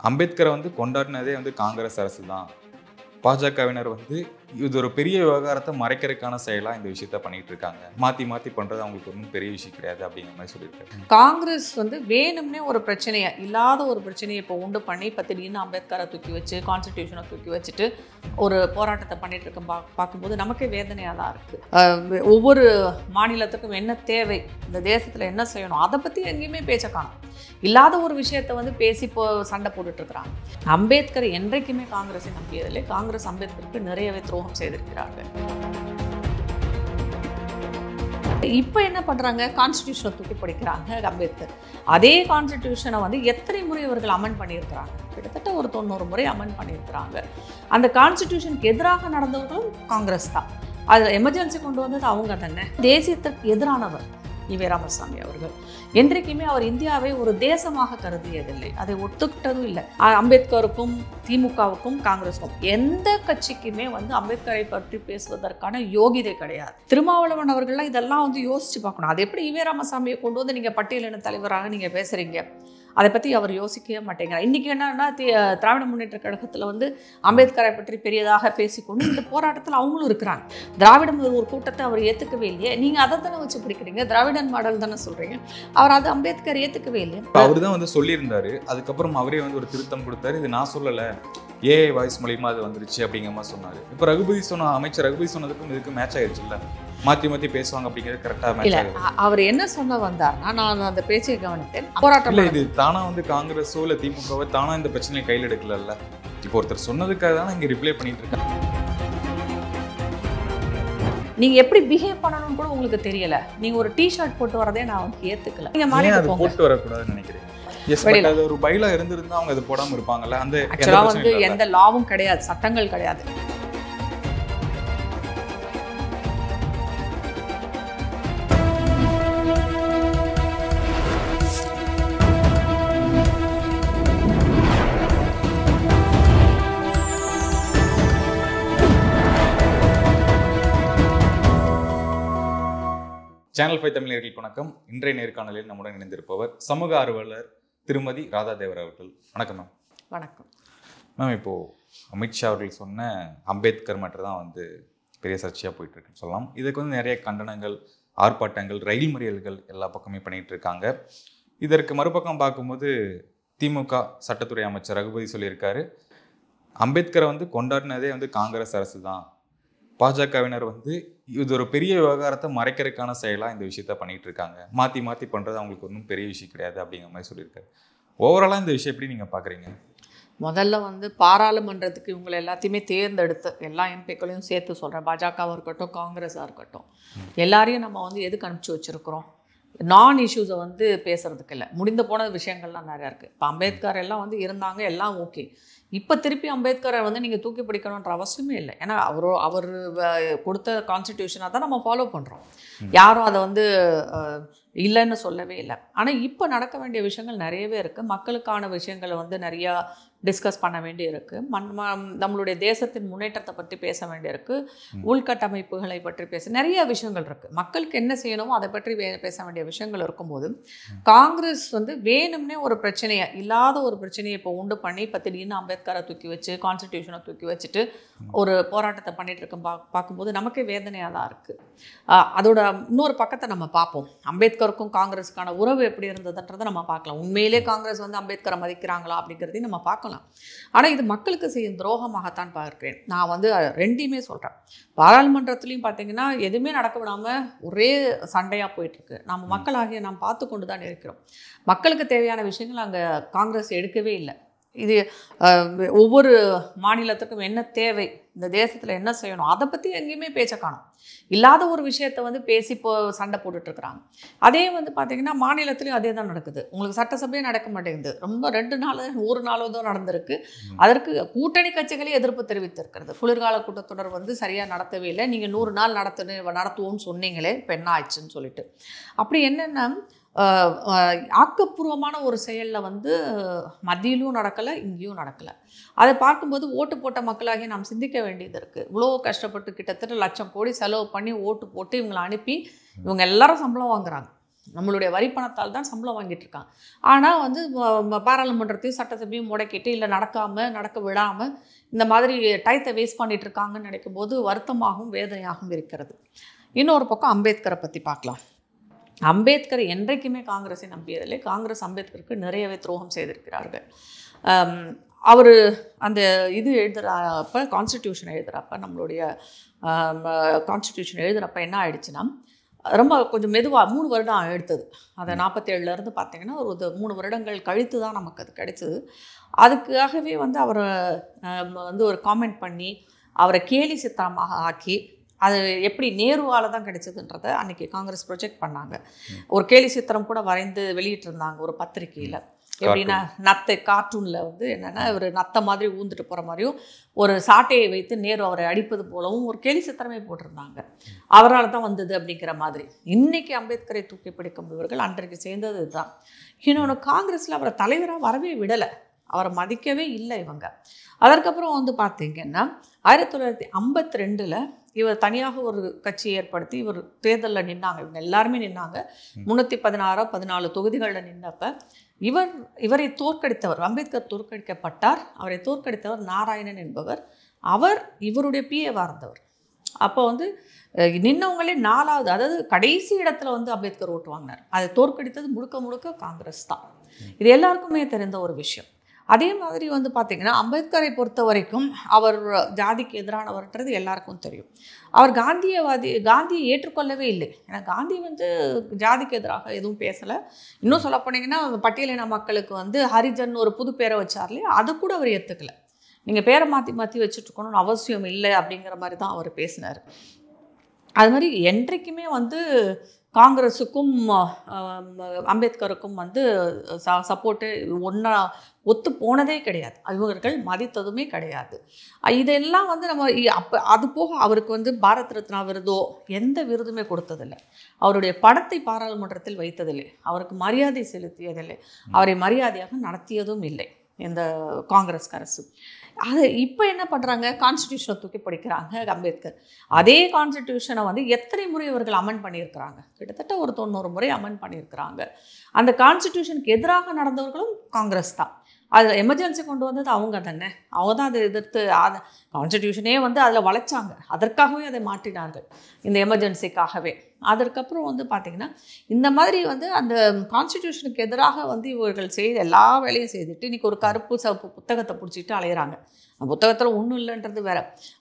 அம்பேத்கரை வந்து கொண்டாடினதே வந்து காங்கிரஸ் அரசு தான். பாஜகவினர் வந்து இது ஒரு பெரிய விவகாரத்தை மறைக்கிறதுக்கான செயலா இந்த விஷயத்த பண்ணிட்டு இருக்காங்க. மாத்தி மாத்தி பண்றது அவங்களுக்கு ஒன்றும் பெரிய விஷயம் கிடையாது அப்படிங்கிற மாதிரி சொல்லியிருக்காரு. காங்கிரஸ் வந்து வேணும்னே ஒரு பிரச்சனையை இல்லாத ஒரு பிரச்சனையை இப்போ உண்டு பண்ணி இப்போ திடீர்னு அம்பேத்கரை தூக்கி வச்சு கான்ஸ்டிடியூஷனை தூக்கி வச்சுட்டு ஒரு போராட்டத்தை பண்ணிட்டு இருக்க பார்க்கும்போது நமக்கே வேதனையாக தான் இருக்குது. ஒவ்வொரு மாநிலத்துக்கும் என்ன தேவை, இந்த தேசத்தில் என்ன செய்யணும், அதை பற்றி எங்கேயுமே பேச்ச காணும். இல்லாத ஒரு விஷயத்தை வந்து பேசி இப்போ சண்டை போட்டுட்டு இருக்கிறாங்க. அம்பேத்கர் என்றைக்குமே காங்கிரஸை நம்பியதில்லை. காங்கிரஸ் அம்பேத்கருக்கு நிறையவே துரோகம் செய்திருக்கிறார்கள். இப்போ என்ன பண்ணுறாங்க, கான்ஸ்டிடியூஷனை தூக்கி பிடிக்கிறாங்க அம்பேத்கர். அதே கான்ஸ்டிடியூஷனை வந்து எத்தனை முறை அவர்கள் அமெண்ட் பண்ணியிருக்கிறாங்க, கிட்டத்தட்ட ஒரு 90 முறை அமெண்ட் பண்ணியிருக்கிறாங்க. அந்த கான்ஸ்டிடியூஷனுக்கு எதிராக நடந்தவர்களும் காங்கிரஸ் தான். அதில் எமர்ஜென்சி கொண்டு வந்தது அவங்க தானே. தேசியத்திற்கு எதிரானவர் ஈவே ராமசாமி அவர்கள். என்றைக்குமே அவர் இந்தியாவை ஒரு தேசமாக கருதியதில்லை, அதை ஒத்துக்கிட்டதும் இல்லை. அம்பேத்கருக்கும் திமுகவுக்கும் காங்கிரஸுக்கும் எந்த கட்சிக்குமே வந்து அம்பேத்கரை பற்றி பேசுவதற்கான யோகிதை கிடையாது. திருமாவளவன் அவர்கள்லாம் இதெல்லாம் வந்து யோசிச்சு பார்க்கணும். அது எப்படி ஈவே ராமசாமியை கொண்டு வந்து நீங்கள் பட்டியலின தலைவராக நீங்கள் பேசுகிறீங்க, அதை பற்றி அவர் யோசிக்கவே மாட்டேங்கிறார். இன்றைக்கி என்னன்னா திராவிட முன்னேற்ற கழகத்தில் வந்து அம்பேத்கரை பற்றி பெரியதாக பேசிக்கொண்டு இந்த போராட்டத்தில் அவங்களும் இருக்கிறாங்க. திராவிடம் ஒரு கூட்டத்தை அவர் ஏற்றுக்கவே இல்லையே, நீங்கள் அதை தானே வச்சு பிடிக்கிறீங்க, திராவிடன் மாடல் தானே சொல்கிறீங்க. அவர் அது அம்பேத்கர் ஏற்றுக்கவே இல்லையே. அவர் தான் வந்து சொல்லியிருந்தாரு. அதுக்கப்புறம் அவரே வந்து ஒரு திருத்தம் கொடுத்தாரு. இது நான் சொல்லலை, ஏஐ வாய்ஸ் மூலியமா அது வந்துருச்சு அப்படிங்கிற மாதிரி சொன்னார். இப்போ ரகுபதி சொன்ன அமைச்சர் ரகுபதி சொன்னதுக்கும் இதுக்கு மேட்ச் ஆயிடுச்சு இல்லை, மாற்றி மாற்றி பேசுவாங்க அப்படிங்கிறது கரெக்டாக மேட்ச் ஆகுது. அவர் என்ன சொன்ன வந்தார்னா, நான் அந்த பேச்சை கவனித்தேன். போராட்டம் இல்லை, இது தானா வந்து காங்கிரஸோ இல்லை திமுகவோ தானா இந்த பிரச்சனையை கையில் எடுக்கல. இப்போ ஒருத்தர் சொன்னதுக்காக தான் இங்கே ரிப்ளை பண்ணிட்டு இருக்காங்க. நீங்க எப்படி பிஹேவ் பண்ணணும்னு கூட உங்களுக்கு தெரியல. நீங்க ஒரு டி-ஷர்ட் போட்டு வரதே நான் வந்து ஏத்துக்கல. நீங்க மாறிட்டு போட்டு வரக்கூடாதுன்னு நினைக்கிறேன். அது ஒரு பைலா இருந்திருந்தா அவங்க அது போடாம இருப்பாங்கல்ல. அந்த ஆக்சுவலா வந்து எந்த லாவும் கிடையாது, சட்டங்கள் கிடையாது. சேனல் 5 தமிழர்களுக்கு வணக்கம். இன்றைய நேர்காணலில் நம்முடன் இணைந்திருப்பவர் சமூக ஆர்வலர் திருமதி ராதா தேவர் அவர்கள். வணக்கம் மேம். வணக்கம் மேம். இப்போது அமித்ஷா அவர்கள் சொன்ன அம்பேத்கர் மட்டும் தான் வந்து பெரிய சர்ச்சையாக போயிட்டுருக்குன்னு சொல்லலாம். இதுக்கு வந்து நிறைய கண்டனங்கள், ஆர்ப்பாட்டங்கள், ரயில் மறியல்கள் எல்லா பக்கமே பண்ணிகிட்டு இருக்காங்க. இதற்கு மறுபக்கம் பார்க்கும்போது திமுக சட்டத்துறை அமைச்சர் ரகுபதி சொல்லியிருக்காரு, அம்பேத்கரை வந்து கொண்டாடினதே வந்து காங்கிரஸ் அரசு தான். பாஜகவினர் வந்து இது ஒரு பெரிய விவகாரத்தை மறைக்கிறதுக்கான செயலாக இந்த விஷயத்த பண்ணிட்டு இருக்காங்க. மாற்றி மாற்றி பண்ணுறது அவங்களுக்கு ஒன்றும் பெரிய விஷயம் கிடையாது அப்படிங்கிற மாதிரி சொல்லியிருக்காரு. ஓவராலாக இந்த விஷயம் எப்படி நீங்கள் பார்க்குறீங்க? முதல்ல வந்து பாராளுமன்றத்துக்கு இவங்களை எல்லாத்தையுமே தேர்ந்தெடுத்து எல்லா எம்பிக்களையும் சேர்த்து சொல்கிறேன், பாஜகவாக இருக்கட்டும் காங்கிரஸாக இருக்கட்டும், எல்லாரையும் நம்ம வந்து எதுக்கு அனுப்பிச்சி வச்சுருக்கிறோம், நான் இஷ்யூஸை வந்து பேசுகிறதுக்கு இல்லை. முடிந்து போன விஷயங்கள்லாம் நிறையா இருக்குது. இப்போ அம்பேத்கர் எல்லாம் வந்து இருந்தாங்க, எல்லாம் ஓகே. இப்போ திருப்பி அம்பேத்கரை வந்து நீங்கள் தூக்கி பிடிக்கணுன்ற அவசியமே இல்லை. ஏன்னா அவர் கொடுத்த கான்ஸ்டிடியூஷனாக தான் நம்ம ஃபாலோ பண்ணுறோம். யாரும் அதை வந்து இல்லைன்னு சொல்லவே இல்லை. ஆனால் இப்போ நடக்க வேண்டிய விஷயங்கள் நிறையவே இருக்குது. மக்களுக்கான விஷயங்களை வந்து நிறையா டிஸ்கஸ் பண்ண வேண்டி இருக்குது. நம்மளுடைய தேசத்தின் முன்னேற்றத்தை பற்றி பேச வேண்டியிருக்கு. உள்கட்டமைப்புகளை பற்றி நிறைய விஷயங்கள் இருக்குது. மக்களுக்கு என்ன செய்யணுமோ அதை பற்றி பேச வேண்டிய விஷயங்கள் இருக்கும்போது காங்கிரஸ் வந்து வேணும்னே ஒரு பிரச்சனையை இல்லாத ஒரு பிரச்சனையை இப்போ உண்டு பண்ணி இப்போ திடீர்னு அம்பேத்கரை தூக்கி வச்சு கான்ஸ்டிடியூஷனை தூக்கி வச்சுட்டு ஒரு போராட்டத்தை பண்ணிட்டு இருக்க பார்க்கும்போது நமக்கே வேதனையாக தான் இருக்குது. அதோட இன்னொரு பக்கத்தை நம்ம பார்ப்போம். அம்பேத்கருக்கும் காங்கிரஸுக்கான உறவு எப்படி இருந்ததுன்றதை நம்ம பார்க்கலாம். உண்மையிலே காங்கிரஸ் வந்து அம்பேத்கரை மதிக்கிறாங்களா அப்படிங்கிறதையும் நம்ம பார்க்கலாம். ஆனால் இது மக்களுக்கு செய்யும் துரோகமாகத்தான் பார்க்கிறேன். நான் வந்து ரெண்டையுமே சொல்கிறேன். பாராளுமன்றத்துலேயும் பார்த்தீங்கன்னா எதுவுமே நடக்க விடாமல் ஒரே சண்டையாக போயிட்டுருக்கு. நம்ம மக்களாகிய நாம் பார்த்து கொண்டு தான் இருக்கிறோம். மக்களுக்கு தேவையான விஷயங்கள் அங்கே காங்கிரஸ் எடுக்கவே இல்லை. இது ஒவ்வொரு மாநிலத்துக்கும் என்ன தேவை, இந்த தேசத்தில் என்ன செய்யணும், அதை பற்றி எங்கேயுமே பேச்ச காணும். இல்லாத ஒரு விஷயத்தை வந்து பேசி இப்போ சண்டை போட்டுட்ருக்குறாங்க. அதே வந்து பார்த்திங்கன்னா மாநிலத்துலேயும் அதே தான் நடக்குது. உங்களுக்கு சட்டசபையே நடக்க மாட்டேங்குது. ரொம்ப 2 நாள் 1 நாளோ தான் நடந்திருக்கு. அதற்கு கூட்டணி கட்சிகளே எதிர்ப்பு தெரிவித்திருக்கிறது. குளிர்கால கூட்டத்தொடர் வந்து சரியாக நடத்தவே இல்லை. நீங்கள் 100 நாள் நடத்துவோம்னு சொன்னீங்களே, இப்போ என்ன ஆயிடுச்சுன்னு சொல்லிட்டு. அப்படி என்னென்னா ஆக்கப்பூர்வமான ஒரு செயலில் வந்து மத்தியிலும் நடக்கலை, இங்கேயும் நடக்கலை. அதை பார்க்கும்போது ஓட்டு போட்ட மக்களாகி நாம் சிந்திக்க வேண்டியது இருக்குது. இவ்வளோ கஷ்டப்பட்டு கிட்டத்தட்ட 1,00,000 கோடி செலவு பண்ணி ஓட்டு போட்டு இவங்களை அனுப்பி இவங்க எல்லாரும் சம்பளம் வாங்குறாங்க. நம்மளுடைய வரி பணத்தால் தான் சம்பளம் வாங்கிட்டு இருக்காங்க. ஆனால் வந்து பாராளுமன்றத்தையும் சட்டசபையும் முடக்கிட்டு இல்லை நடக்க விடாமல் இந்த மாதிரி டயத்தை வேஸ்ட் பண்ணிட்டு இருக்காங்கன்னு நினைக்கும் போது வருத்தமாகவும் வேதனையாகவும் இருக்கிறது. இன்னொரு பக்கம் அம்பேத்கரை பற்றி பார்க்கலாம். அம்பேத்கர் என்றைக்குமே காங்கிரஸை நம்பியதில்லை. காங்கிரஸ் அம்பேத்கருக்கு நிறையவே துரோகம் செய்திருக்கிறார்கள். அவர் அந்த இது எழுதுகிறப்ப, கான்ஸ்டிடியூஷன் எழுதுகிறப்ப, நம்மளுடைய கான்ஸ்டிடியூஷன் எழுதுகிறப்ப என்ன ஆயிடுச்சுன்னா, ரொம்ப கொஞ்சம் மெதுவாக 3 வருடம் எடுத்தது. அதை 47லேருந்து பார்த்தீங்கன்னா ஒரு 3 வருடங்கள் கழித்து தான் நமக்கு அது கிடைச்சது. அதுக்காகவே வந்து அவரை வந்து ஒரு காமெண்ட் பண்ணி அவரை கேலி சித்திரமாக ஆக்கி, அது எப்படி நேருவால் தான் கிடைச்சதுன்றதை அன்றைக்கி காங்கிரஸ் ப்ரொஜெக்ட் பண்ணாங்க. ஒரு கேலி சித்திரம் கூட வரைந்து வெளியிட்டிருந்தாங்க ஒரு பத்திரிகையில். எப்படின்னா நத்தை கார்ட்டூனில் வந்து என்னென்னா ஒரு நத்தை மாதிரி ஊந்துட்டு போகிற மாதிரியும் ஒரு சாட்டையை வைத்து நேரு அவரை அடிப்பது போலவும் ஒரு கேலி சித்திரமே போட்டிருந்தாங்க. அவரால் தான் வந்தது அப்படிங்கிற மாதிரி. இன்றைக்கி அம்பேத்கரை தூக்கி பிடிக்கும் இவர்கள் அன்றைக்கு சேர்ந்தது தான். இன்னொன்று, காங்கிரஸில் அவரை தலைவராக வரவே விடலை, அவரை மதிக்கவே இல்லை இவங்க. அதற்கப்புறம் வந்து பார்த்திங்கன்னா 1952 இவர் தனியாக ஒரு கட்சி ஏற்படுத்தி இவர் தேர்தலில் நின்னாங்க. இவங்க எல்லாருமே நின்னாங்க. 314 தொகுதிகளில் நின்னப்ப இவரை தோற்கடித்தவர், அம்பேத்கர் தோற்கடிக்கப்பட்டார். அவரை தோற்கடித்தவர் நாராயணன் என்பவர். அவர் இவருடைய பிஏவாக இருந்தவர். அப்போ வந்து நின்னவங்களே 4வது, அதாவது கடைசி இடத்துல வந்து அம்பேத்கர் ஓட்டு வாங்கினார். அதை தோற்கடித்தது முழுக்க காங்கிரஸ் தான். இது எல்லாருக்குமே தெரிந்த ஒரு விஷயம். அதே மாதிரி வந்து பார்த்திங்கன்னா அம்பேத்கரை பொறுத்த வரைக்கும் அவர் ஜாதிக்கு எதிரானவர்ன்றது எல்லாருக்கும் தெரியும். அவர் காந்தியை ஏற்றுக்கொள்ளவே இல்லை. ஏன்னா காந்தி வந்து ஜாதிக்கு எதிராக எதுவும் பேசலை. இன்னும் சொல்ல போனீங்கன்னா பட்டியலின மக்களுக்கு வந்து ஹரிஜன் ஒரு புது பேரை வச்சார் இல்லையா, அது கூட அவர் ஏற்றுக்கலை. நீங்கள் பேரை மாற்றி வச்சுட்டுருக்கணும்னு அவசியம் இல்லை அப்படிங்கிற மாதிரி தான் அவர் பேசினார். அது மாதிரி என்றைக்குமே வந்து காங்கிரஸுக்கும் அம்பேத்கருக்கும் வந்து சப்போர்ட்டு ஒத்து போனதே கிடையாது. இவர்கள் மதித்ததுமே கிடையாது. இதெல்லாம் வந்து நம்ம அது போக அவருக்கு வந்து பாரத் ரத்னா விருதோ எந்த விருதுமே கொடுத்ததில்லை. அவருடைய படத்தை பாராளுமன்றத்தில் வைத்ததில்லை. அவருக்கு மரியாதை செலுத்தியதில்லை. அவரை மரியாதையாக நடத்தியதும் இல்லை இந்த காங்கிரஸ் அரசு. அது இப்போ என்ன பண்ணுறாங்க, கான்ஸ்டிடியூஷனை தூக்கி படிக்கிறாங்க அம்பேத்கர். அதே கான்ஸ்டிடியூஷனை வந்து எத்தனை முறை இவர்கள் அமெண்ட் பண்ணியிருக்கிறாங்க, கிட்டத்தட்ட ஒரு 90 முறை அமெண்ட் பண்ணியிருக்கிறாங்க. அந்த கான்ஸ்டிடியூஷனுக்கு எதிராக நடந்தவர்களும் காங்கிரஸ் தான். அதில் எமர்ஜென்சி கொண்டு வந்தது அவங்க தானே. அவங்க தான் அதை எதிர்த்து கான்ஸ்டிடியூஷனே வந்து அதில் வளைச்சாங்க. அதற்காகவே அதை மாற்றினார்கள், இந்த எமர்ஜென்சிக்காகவே. அதற்கப்புறம் வந்து பார்த்திங்கன்னா இந்த மாதிரி வந்து அந்த கான்ஸ்டிடியூஷனுக்கு எதிராக வந்து இவர்கள் எல்லா வேலையும் செய்துட்டு இன்றைக்கி ஒரு கருப்பு சவப்பு புத்தகத்தை பிடிச்சிட்டு அலையிறாங்க. அந்த புத்தகத்தில் ஒன்றும் இல்லைன்றது வேற,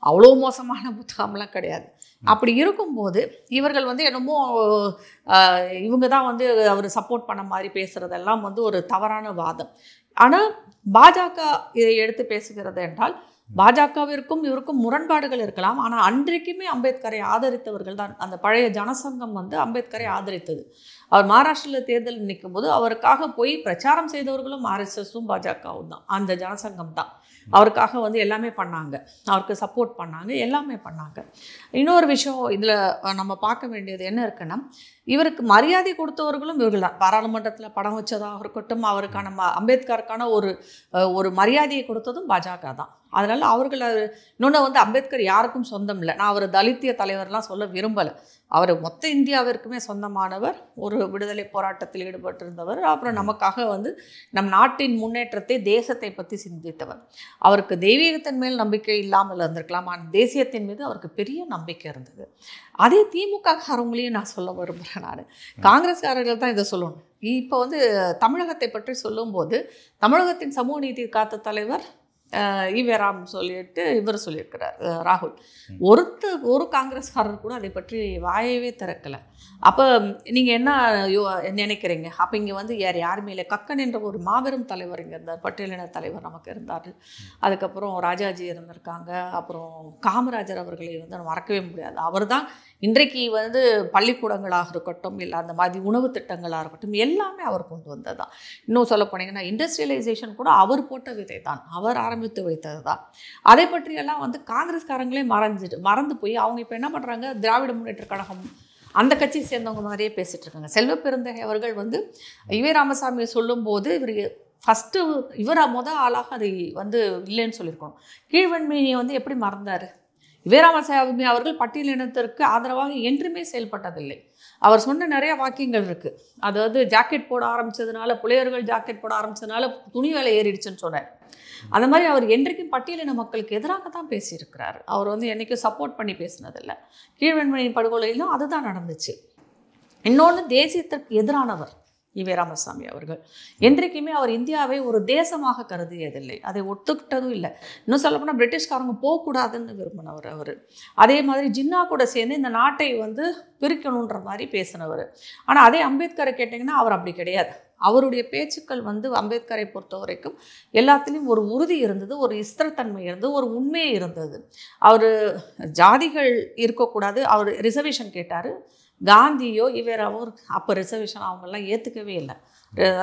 அவ்வளோ மோசமான புத்தகம்லாம் கிடையாது. அப்படி இருக்கும்போது இவர்கள் வந்து என்னமோ இவங்க தான் வந்து அவர் சப்போர்ட் பண்ண மாதிரி பேசுகிறதெல்லாம் வந்து ஒரு தவறான வாதம். ஆனால் பாஜக இதை எடுத்து பேசுகிறது என்றால் பாஜகவிற்கும் இவருக்கும் முரண்பாடுகள் இருக்கலாம். ஆனால் அன்றைக்குமே அம்பேத்கரை ஆதரித்தவர்கள் தான். அந்த பழைய ஜனசங்கம் வந்து அம்பேத்கரை ஆதரித்தது. அவர் மகாராஷ்டிராவில் தேர்தல் நிற்கும் போது அவருக்காக போய் பிரச்சாரம் செய்தவர்களும் ஆர்எஸ்எஸும் பாஜகவும் தான். அந்த ஜனசங்கம் தான் அவருக்காக வந்து எல்லாமே பண்ணாங்க, அவருக்கு சப்போர்ட் பண்ணாங்க, எல்லாமே பண்ணாங்க. இன்னொரு விஷயம் இதில் நம்ம பார்க்க வேண்டியது என்ன இருக்குன்னா, இவருக்கு மரியாதை கொடுத்தவர்களும் இவர்கள் தான். பாராளுமன்றத்தில் படம் வச்சதாக இருக்கட்டும், அவருக்கான அம்பேத்கருக்கான ஒரு மரியாதையை கொடுத்ததும் பாஜக தான். அதனால் அவர்கள் இன்னொன்று வந்து அம்பேத்கர் யாருக்கும் சொந்தம் இல்லை. நான் அவர் தலித்திய தலைவர்லாம் சொல்ல விரும்பலை. அவர் மொத்த இந்தியாவிற்குமே சொந்தமானவர், ஒரு விடுதலை போராட்டத்தில் ஈடுபட்டிருந்தவர். அப்புறம் நமக்காக வந்து நம் நாட்டின் முன்னேற்றத்தை, தேசத்தை பற்றி சிந்தித்தவர். அவருக்கு தெய்வீகத்தின் மேல் நம்பிக்கை இல்லாமல் இருந்திருக்கலாம், ஆனால் தேசியத்தின் மீது அவருக்கு பெரிய நம்பிக்கை இருந்தது. அதே திமுககாரங்களையும் நான் சொல்ல விரும்புகிறேன். நான் காங்கிரஸ்காரர்கள் தான் இதை சொல்லணும். இப்போ வந்து தமிழகத்தை பற்றி சொல்லும்போது தமிழகத்தின் சமூக நீதி காத்த தலைவர் ஈவேராம் சொல்லிட்டு இவர் சொல்லியிருக்கிறார் ராகுல். ஒரு காங்கிரஸ்காரர் கூட அதை பற்றி வாயவே திறக்கலை. அப்போ நீங்கள் என்ன நினைக்கிறீங்க? அப்போ இங்கே வந்து யாருமே இல்லை. கக்கன் என்ற ஒரு மாபெரும் தலைவர் இங்கே இருந்தார், பட்டியலின தலைவர் நமக்கு இருந்தார். அதுக்கப்புறம் ராஜாஜி இருந்திருக்காங்க. அப்புறம் காமராஜர் அவர்களை வந்து மறக்கவே முடியாது. அவர் தான் இன்றைக்கு வந்து பள்ளிக்கூடங்களாக இருக்கட்டும், இல்லை அந்த மாதிரி உணவு திட்டங்களாக இருக்கட்டும், எல்லாமே அவர் கொண்டு வந்தது தான். இன்னும் சொல்ல போனீங்கன்னா இண்டஸ்ட்ரியலைசேஷன் கூட அவர் போட்ட விதை தான், அவர் ஆரம்பித்து வைத்தது தான். அதை பற்றியெல்லாம் வந்து காங்கிரஸ்காரங்களே மறந்து போய் அவங்க இப்போ என்ன பண்ணுறாங்க, திராவிட முன்னேற்ற கழகம் அந்த கட்சியை சேர்ந்தவங்க மாதிரியே பேசிகிட்டு இருக்காங்க. செல்வ பெருந்தகை அவர்கள் வந்து ஈவே ராமசாமி சொல்லும்போது ஃபஸ்ட்டு இவர் ஆளாக அதை வந்து இல்லைன்னு சொல்லியிருக்கணும். கீழ்வன்மையை வந்து எப்படி மறந்தார்? வீராமசாமி அவர்கள் பட்டியலினத்திற்கு ஆதரவாக என்றுமே செயல்பட்டதில்லை. அவர் சொன்ன நிறைய வாக்கியங்கள் இருக்குது. அதாவது ஜாக்கெட் போட ஆரம்பித்ததுனால, புலையர்கள் ஜாக்கெட் போட ஆரம்பித்ததுனால துணி விலை ஏறிடுச்சுன்னு சொன்னார். அந்த மாதிரி அவர் என்றைக்கும் பட்டியலின மக்களுக்கு எதிராக தான் பேசியிருக்கிறார். அவர் வந்து என்றைக்கும் சப்போர்ட் பண்ணி பேசினதில்லை. கீழ்வெண்மணியின் படுகொலையிலும் அதுதான் நடந்துச்சு. இன்னொன்று, தேசியத்திற்கு எதிரானவர் ஈவே ராமசாமி அவர்கள். என்றைக்குமே அவர் இந்தியாவை ஒரு தேசமாக கருதியதில்லை, அதை ஒத்துக்கிட்டதும் இல்லை. இன்னும் சொல்லப்போனால் பிரிட்டிஷ்காரங்க போகக்கூடாதுன்னு விரும்பினவர் அவர். அதே மாதிரி ஜின்னா கூட சேர்ந்து இந்த நாட்டை வந்து பிரிக்கணுன்ற மாதிரி பேசினவர். ஆனால் அதே அம்பேத்கரை கேட்டிங்கன்னா அவர் அப்படி கிடையாது. அவருடைய பேச்சுக்கள் வந்து அம்பேத்கரை பொறுத்த வரைக்கும் எல்லாத்துலேயும் ஒரு உறுதி இருந்தது, ஒரு ஸ்திரத்தன்மை இருந்தது, ஒரு உண்மை இருந்தது. அவர் ஜாதிகள் இருக்கக்கூடாது, அவர் ரிசர்வேஷன் கேட்டார். காந்தியோ இவராவோ அப்போ ரிசர்வேஷன் அவங்கெல்லாம் ஏற்றுக்கவே இல்லை.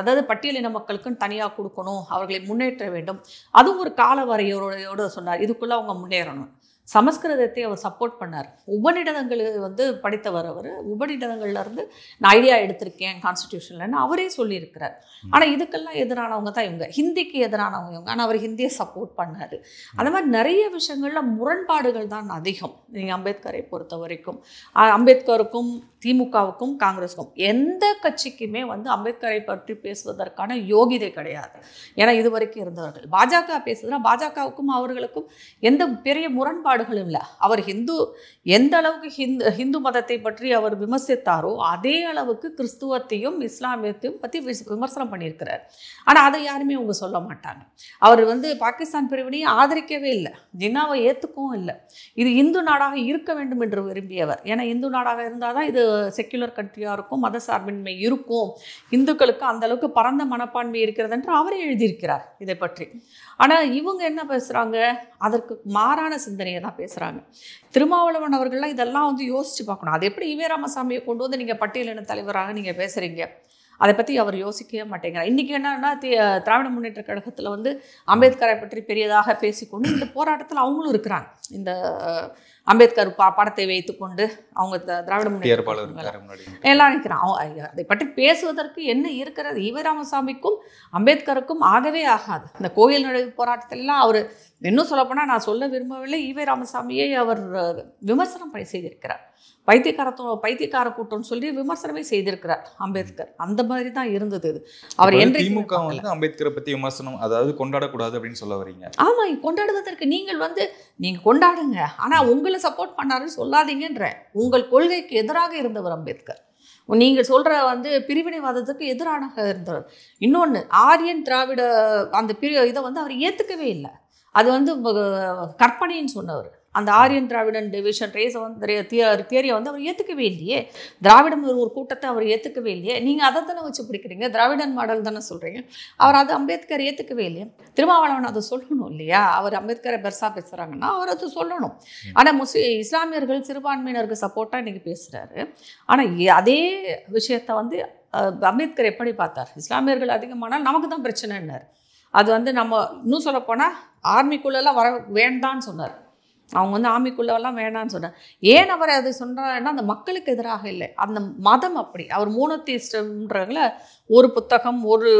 அதாவது பட்டியலின மக்களுக்குன்னு தனியாக கொடுக்கணும், அவர்களை முன்னேற்ற வேண்டும். அதுவும் ஒரு கால வரையோடு சொன்னார், இதுக்குள்ளே அவங்க முன்னேறணும். சமஸ்கிருதத்தை அவர் சப்போர்ட் பண்ணார். உபநிடதங்கள் வந்து படித்தவர் அவர். உபநிடதங்கள்லேருந்து நான் ஐடியா எடுத்திருக்கேன் கான்ஸ்டிடியூஷன்லன்னு அவரே சொல்லியிருக்கிறார். ஆனால் இதுக்கெல்லாம் எதிரானவங்க தான் இவங்க, ஹிந்திக்கு எதிரானவங்க இவங்க. ஆனால் அவர் ஹிந்தியை சப்போர்ட் பண்ணார். அந்த மாதிரி நிறைய விஷயங்களில் முரண்பாடுகள் தான் அதிகம் நீங்கள் அம்பேத்கரை பொறுத்த வரைக்கும். அம்பேத்கருக்கும் திமுகவுக்கும் காங்கிரஸுக்கும் எந்த கட்சிக்குமே வந்து அம்பேத்கரை பற்றி பேசுவதற்கான யோகிதை கிடையாது. ஏன்னா இது வரைக்கும் இருந்தவர்கள் பாஜக பேசுதுன்னா பாஜகவுக்கும் அவர்களுக்கும் எந்த பெரிய முரண்பாடுகளும் இல்லை. அவர் எந்த அளவுக்கு ஹிந்து மதத்தை பற்றி அவர் விமர்சித்தாரோ அதே அளவுக்கு கிறிஸ்துவத்தையும் இஸ்லாமியத்தையும் பற்றி விமர்சனம் பண்ணியிருக்கிறார். ஆனால் அதை யாருமே அவங்க சொல்ல மாட்டாங்க. அவர் வந்து பாகிஸ்தான் பிரிவினையை ஆதரிக்கவே இல்லை, ஜின்னாவை ஏற்றுக்கவும் இல்லை. இது இந்து நாடாக இருக்க வேண்டும் என்று விரும்பியவர். ஏன்னா இந்து நாடாக இருந்தால் தான் இது செக்யுலர் கண்ட்ரியாக இருக்கும், மத சார்பின்மை இருக்கும், இந்துக்களுக்கு அந்த அளவுக்கு பரந்த மனப்பான்மை இருக்கிறது என்று அவரே எழுதியிருக்கிறார் இதை பற்றி. ஆனால் இவங்க என்ன பேசுகிறாங்க, அதற்கு மாறான சிந்தனையை தான் பேசுகிறாங்க. திருமாவளவன் அவர்கள்லாம் இதெல்லாம் வந்து யோசித்து பார்க்கணும். அது எப்படி ஈவே ராமசாமியை கொண்டு வந்து நீங்கள் பட்டியலின தலைவராக நீங்கள் பேசுகிறீங்க, அதை பற்றி அவர் யோசிக்கவே மாட்டேங்கிறார். இன்றைக்கி என்னன்னா திராவிட முன்னேற்ற கழகத்தில் வந்து அம்பேத்கரை பற்றி பெரியதாக பேசிக்கொண்டு இந்த போராட்டத்தில் அவங்களும் இருக்கிறாங்க. இந்த அம்பேத்கர் படத்தை வைத்துக்கொண்டு அவங்க திராவிட முன்னேற்ற எல்லாம் நினைக்கிறாங்க. அதை பற்றி பேசுவதற்கு என்ன இருக்கிறது? ஈவே ராமசாமிக்கும் அம்பேத்கருக்கும் ஆகவே ஆகாது. இந்த கோயில் நுழைவு போராட்டத்திலாம் அவர் இன்னும் சொல்லப்போனால் நான் சொல்ல விரும்பவில்லை, ஈவே ராமசாமியை அவர் விமர்சனம் செய்திருக்கிறார். பைத்தியக்கார கூட்டம்னு சொல்லி விமர்சனமே செய்திருக்கிறார் அம்பேத்கர். அந்த மாதிரி தான் இருந்தது இது. அவர் திமுக வந்து அம்பேத்கரை பற்றி விமர்சனம், அதாவது கொண்டாடக்கூடாது அப்படின்னு சொல்ல வரீங்க? ஆமாம், கொண்டாடுவதற்கு நீங்கள் கொண்டாடுங்க, ஆனால் உங்களை சப்போர்ட் பண்ணாருன்னு சொல்லாதீங்கன்ற. உங்கள் கொள்கைக்கு எதிராக இருந்தவர் அம்பேத்கர். நீங்கள் சொல்கிற வந்து பிரிவினைவாதத்துக்கு எதிரான இருந்தவர். இன்னொன்று, ஆரியன் திராவிட அந்த இதை வந்து அவர் ஏற்றுக்கவே இல்லை. அது வந்து கற்பனைன்னு சொன்னவர். அந்த ஆரியன் திராவிடன் டிவிஷன் ரேஸை வந்து தியரியை வந்து அவர் ஏற்றுக்கவே இல்லையே. திராவிடம் ஒரு கூட்டத்தை அவர் ஏற்றுக்கவே இல்லையே. நீங்கள் அதை தானே வச்சு பிடிக்கிறீங்க, திராவிடன் மாடல் தானே சொல்கிறீங்க. அவர் அது அம்பேத்கர் ஏற்றுக்கவே இல்லையே. திருமாவளவன் அதை சொல்லணும் இல்லையா? அவர் அம்பேத்கரை பெருசாக பேசுகிறாங்கன்னா அவர் அதை சொல்லணும். ஆனால் இஸ்லாமியர்கள் சிறுபான்மையினருக்கு சப்போர்ட்டாக இன்றைக்கி பேசுகிறாரு. ஆனால் அதே விஷயத்தை வந்து அம்பேத்கர் எப்படி பார்த்தார்? இஸ்லாமியர்கள் அதிகமானால் நமக்கு தான் பிரச்சனைன்னார். அது வந்து நம்ம இன்னும் சொல்லப்போனால் ஆர்மிக்குள்ளெல்லாம் வர வேண்டான்னு சொன்னார். அவங்க வந்து ஆர்மிக்குள்ளெல்லாம் வேண்டான்னு சொன்னார். ஏன் அவர் அதை சொன்னார்னா அந்த மக்களுக்கு எதிராக இல்லை, அந்த மதம் அப்படி. அவர் மோனோதீஸ்ட்ன்றவங்கள ஒரு புத்தகம், ஒரு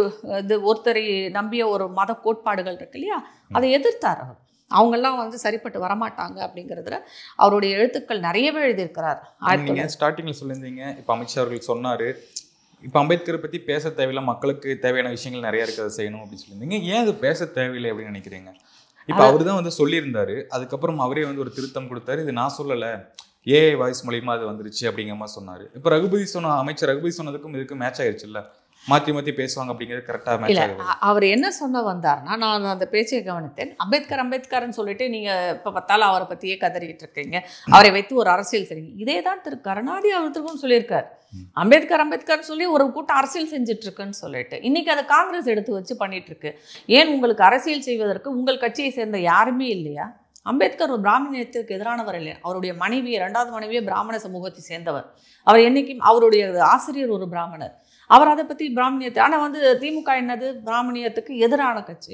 இது ஒருத்தரை நம்பிய ஒரு மத கோட்பாடுகள் இருக்கு இல்லையா, அதை எதிர்த்தார் அவர். அவங்கெல்லாம் வந்து சரிப்பட்டு வரமாட்டாங்க அப்படிங்கிறதுல அவருடைய எழுத்துக்கள் நிறையவே எழுதியிருக்கிறார். நீங்கள் ஸ்டார்டிங்கில் சொல்லியிருந்தீங்க, இப்போ அமித்ஷா அவர்கள் சொன்னார், இப்போ அம்பேத்கரை பற்றி பேச தேவையில்லை, மக்களுக்கு தேவையான விஷயங்கள் நிறையா இருக்கிறத செய்யணும் அப்படின்னு சொல்லியிருந்தீங்க. ஏன் அது பேச தேவையில்லை அப்படின்னு நினைக்கிறீங்க? இப்போ அவர் தான் வந்து சொல்லியிருந்தாரு, அதுக்கப்புறம் அவரே வந்து ஒரு திருத்தம் கொடுத்தாரு, இது நான் சொல்லலை, ஏஐ வாய்ஸ் மூலியமா அது வந்துருச்சு அப்படிங்கிற மாதிரி சொன்னார். இப்போ அமைச்சர் ரகுபதி சொன்னதுக்கும் இதுக்கு மேட்ச் ஆயிடுச்சு இல்லை, மாற்றி பேசுவாங்க அப்படிங்கிறது கரெக்டாக மேட்ச் ஆகுது. அவர் என்ன சொன்ன வந்தார்னா, நான் அந்த பேச்சை கவனித்தேன். அம்பேத்கர்னு சொல்லிட்டு நீங்கள் இப்போ பார்த்தாலும் அவரை பற்றியே கதறிக்கிட்டு இருக்கீங்க, அவரை வைத்து ஒரு அரசியல் செய்யுங்க. இதே தான் திரு கருணாநிதி அவர்களுக்கும் சொல்லியிருக்கார். அம்பேத்கர் சொல்லி ஒரு கூட்டம் அரசியல் செஞ்சுட்டு இருக்குன்னு சொல்லிட்டு இன்னைக்கு அதை காங்கிரஸ் எடுத்து வச்சு பண்ணிட்டு இருக்கு. ஏன் உங்களுக்கு அரசியல் செய்வதற்கு உங்கள் கட்சியை சேர்ந்த யாருமே இல்லையா? அம்பேத்கர் ஒரு பிராமணியத்திற்கு எதிரானவர் இல்லையா? அவருடைய மனைவி, 2வது மனைவியே பிராமண சமூகத்தை சேர்ந்தவர். அவர் என்னைக்கும் அவருடைய ஆசிரியர் ஒரு பிராமணர். அவர் அதை பற்றி பிராமணியத்தை, ஆனால் வந்து திமுக என்னது, பிராமணியத்துக்கு எதிரான கட்சி,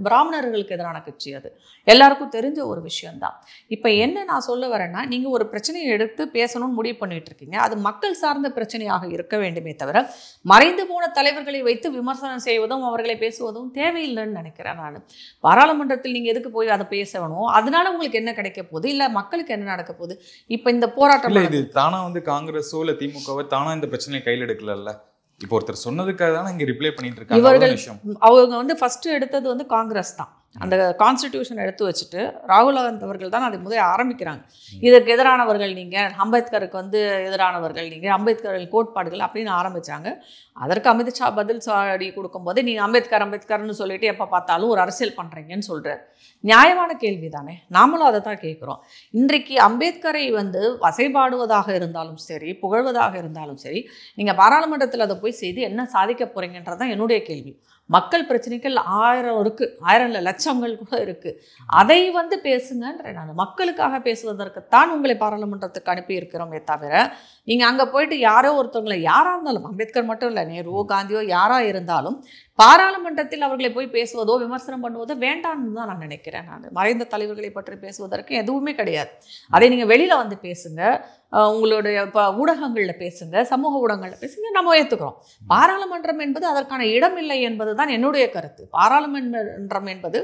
பிராமணர்களுக்கு எதிரான கட்சி. அது எல்லாருக்கும் தெரிஞ்ச ஒரு விஷயம்தான். இப்போ என்ன நான் சொல்ல வரேன்னா, நீங்கள் ஒரு பிரச்சனையை எடுத்து பேசணும்னு முடிவு பண்ணிட்டு இருக்கீங்க. அது மக்கள் சார்ந்த பிரச்சனையாக இருக்க வேண்டுமே தவிர மறைந்து போன தலைவர்களை வைத்து விமர்சனம் செய்வதும் அவர்களை பேசுவதும் தேவையில்லைன்னு நினைக்கிறேன் நான். பாராளுமன்றத்தில் நீங்கள் எதுக்கு போய் அதை பேசணும்? அதனால உங்களுக்கு என்ன கிடைக்க போகுது, இல்லை மக்களுக்கு என்ன நடக்க போகுது? இப்போ இந்த போராட்டம் இது தானா வந்து காங்கிரஸோ இல்லை திமுகவோ தானா இந்த பிரச்சனையை கையில் எடுக்கல. இப்போ ஒருத்தர் சொன்னதுக்காக தான் இங்கே ரிப்ளை பண்ணிட்டு இருக்காங்க. இவர்கள் அவங்க வந்து ஃபர்ஸ்ட் எடுத்தது வந்து காங்கிரஸ் தான். அந்த கான்ஸ்டிடியூஷன் எடுத்து வச்சுட்டு ராகுல் காந்தி அவர்கள் தான் அதை முதல் ஆரம்பிக்கிறாங்க. இதற்கு எதிரானவர்கள் நீங்கள், அம்பேத்கருக்கு வந்து எதிரானவர்கள் நீங்கள், அம்பேத்கர் கோட்பாடுகள் அப்படின்னு ஆரம்பித்தாங்க. அதற்கு அமித்ஷா பதில் சாடி கொடுக்கும்போது நீங்கள் அம்பேத்கர்னு சொல்லிட்டு எப்போ பார்த்தாலும் ஒரு அரசியல் பண்ணுறீங்கன்னு சொல்கிறார். நியாயமான கேள்வி தானே, நாமளும் அதை தான் கேட்குறோம். இன்றைக்கு அம்பேத்கரை வந்து வசைபாடுவதாக இருந்தாலும் சரி, புகழ்வதாக இருந்தாலும் சரி, நீங்கள் பாராளுமன்றத்தில் அதை போய் செய்து என்ன சாதிக்க போகிறீங்கன்றதான் என்னுடைய கேள்வி. மக்கள் பிரச்சனைகள் 1000 இருக்குது, 1000 லட்சங்கள் கூட இருக்குது. அதை வந்து பேசுங்கன்ற நான் மக்களுக்காக பேசுவதற்குத்தான் உங்களை பாராளுமன்றத்துக்கு அனுப்பி இருக்கிறோமே தவிர நீங்கள் அங்கே போயிட்டு யாரோ ஒருத்தவங்களை, யாராக இருந்தாலும், அம்பேத்கர் மட்டும் இல்லை, நேருவோ காந்தியோ யாராக இருந்தாலும் பாராளுமன்றத்தில் அவர்களை போய் பேசுவதோ விமர்சனம் பண்ணுவதோ வேண்டாம்னு தான் நான் நினைக்கிறேன். நான் மறைந்த தலைவர்களை பற்றி பேசுவதற்கு எதுவுமே கிடையாது. அதை நீங்கள் வெளியில் வந்து பேசுங்க, உங்களுடைய இப்போ ஊடகங்களில் பேசுங்க, சமூக ஊடகங்களில் பேசுங்க, நம்ம ஏற்றுக்கிறோம். பாராளுமன்றம் என்பது அதற்கான இடம் இல்லை என்பது தான் என்னுடைய கருத்து. பாராளுமன்றம் என்பது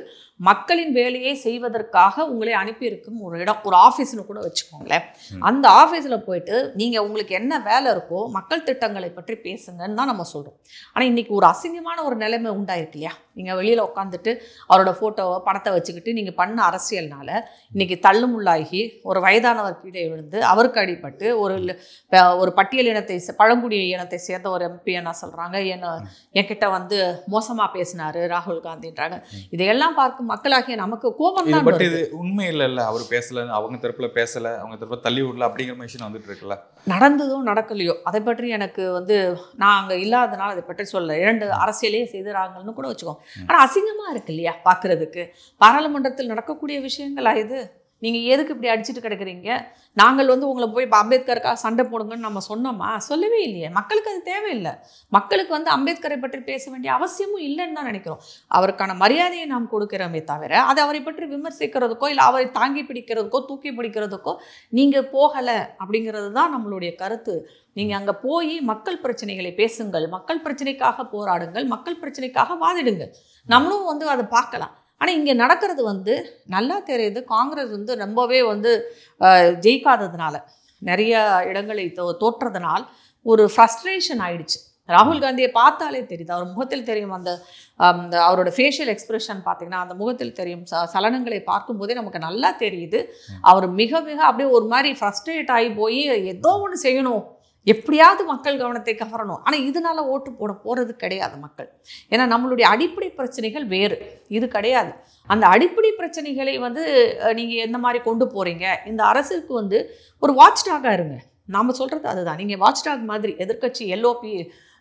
மக்களின் வேலையை செய்வதற்காக உங்களை அனுப்பியிருக்கும் ஒரு இடம், ஒரு ஆஃபீஸ்னு கூட வச்சுக்கோங்களேன். அந்த ஆஃபீஸில் போயிட்டு நீங்கள் உங்களுக்கு என்ன வேலை இருக்கோ மக்கள் திட்டங்களை பற்றி பேசுங்கன்னு தான் நம்ம சொல்கிறோம். ஆனால் இன்றைக்கி ஒரு அசிங்கமான ஒரு நிலைமை உண்டாயிருக்கு இல்லையா? நீங்கள் வெளியில் உட்காந்துட்டு அவரோட ஃபோட்டோவை, பணத்தை வச்சுக்கிட்டு நீங்கள் பண்ண அரசியல்னால இன்றைக்கி தள்ளுமுள்ளாகி ஒரு வயதானவர் கீழே விழுந்து அவருக்கு அடிபட்டு ஒரு பட்டியல் இனத்தை, பழங்குடிய இனத்தை சேர்ந்த ஒரு எம்பி என்ன சொல்கிறாங்க, என்கிட்ட வந்து மோசமாக பேசினாரு ராகுல் காந்தின்றாங்க. இதையெல்லாம் பார்க்கும் மக்களாகிய நமக்கு கோபம் தான். பட் இது உண்மை இல்லைல்ல, அவர் பேசலை, அவங்க தரப்பில் பேசலை, அவங்க தரப்பில் தள்ளி விடல அப்படிங்கிற விஷயம் வந்துட்டு இருக்குல்ல. நடந்ததோ நடக்கலையோ அதை பற்றி எனக்கு வந்து நான் அங்கே இல்லாதனால அதை பற்றி சொல்ல, 2 அரசியலே செய்துறாங்கன்னு கூட வச்சுக்கோங்க. ஆனால் அசிங்கமாக இருக்கு இல்லையா பார்க்குறதுக்கு? பாராளுமன்றத்தில் நடக்கக்கூடிய விஷயங்களா இது? நீங்கள் எதுக்கு இப்படி அடிச்சுட்டு கிடக்குறீங்க? நாங்கள் வந்து உங்களை போய் அம்பேத்கருக்காக சண்டை போடுங்கன்னு நம்ம சொன்னோமா? சொல்லவே இல்லையே. மக்களுக்கு அது தேவையில்லை. மக்களுக்கு வந்து அம்பேத்கரை பற்றி பேச வேண்டிய அவசியமும் இல்லைன்னு தான் நினைக்கிறோம். அவருக்கான மரியாதையை நாம் கொடுக்கிறோமே தவிர அது அவரை பற்றி விமர்சிக்கிறதுக்கோ இல்லை அவரை தாங்கி பிடிக்கிறதுக்கோ தூக்கி பிடிக்கிறதுக்கோ நீங்கள் போகலை அப்படிங்கிறது தான் நம்மளுடைய கருத்து. நீங்கள் அங்கே போய் மக்கள் பிரச்சனைகளை பேசுங்கள், மக்கள் பிரச்சனைக்காக போராடுங்கள், மக்கள் பிரச்சனைக்காக வாதிடுங்கள். நம்மளும் வந்து அதை பார்க்கலாம். ஆனால் இங்கே நடக்கிறது வந்து நல்லா தெரியுது, காங்கிரஸ் வந்து ரொம்பவே வந்து ஜெயிக்காததுனால, நிறைய இடங்களை தோற்றதுனால் ஒரு ஃப்ரஸ்ட்ரேஷன் ஆயிடுச்சு. ராகுல் காந்தியை பார்த்தாலே தெரியுது, அவர் முகத்தில் தெரியும், அந்த அவரோட ஃபேஷியல் எக்ஸ்பிரஷன் பார்த்தீங்கன்னா அந்த முகத்தில் தெரியும், சலனங்களை பார்க்கும்போதே நமக்கு நல்லா தெரியுது. அவர் மிக மிக அப்படியே ஒரு மாதிரி ஃப்ரஸ்ட்ரேட் ஆகி போய் ஏதோ ஒன்று செய்யணும், எப்படியாவது மக்கள் கவனத்தை கவரணும். ஆனால் இதனால ஓட்டு போகிறது கிடையாது மக்கள். ஏன்னா நம்மளுடைய அடிப்படை பிரச்சனைகள் வேறு, இது கிடையாது. அந்த அடிப்படை பிரச்சனைகளை வந்து நீங்கள் எந்த மாதிரி கொண்டு போகிறீங்க? இந்த அரசுக்கு வந்து ஒரு வாட்ச் டாகாக இருங்க. நாம் சொல்கிறது அதுதான். நீங்கள் வாட்ச் டாக் மாதிரி, எதிர்க்கட்சி எல்ஓபி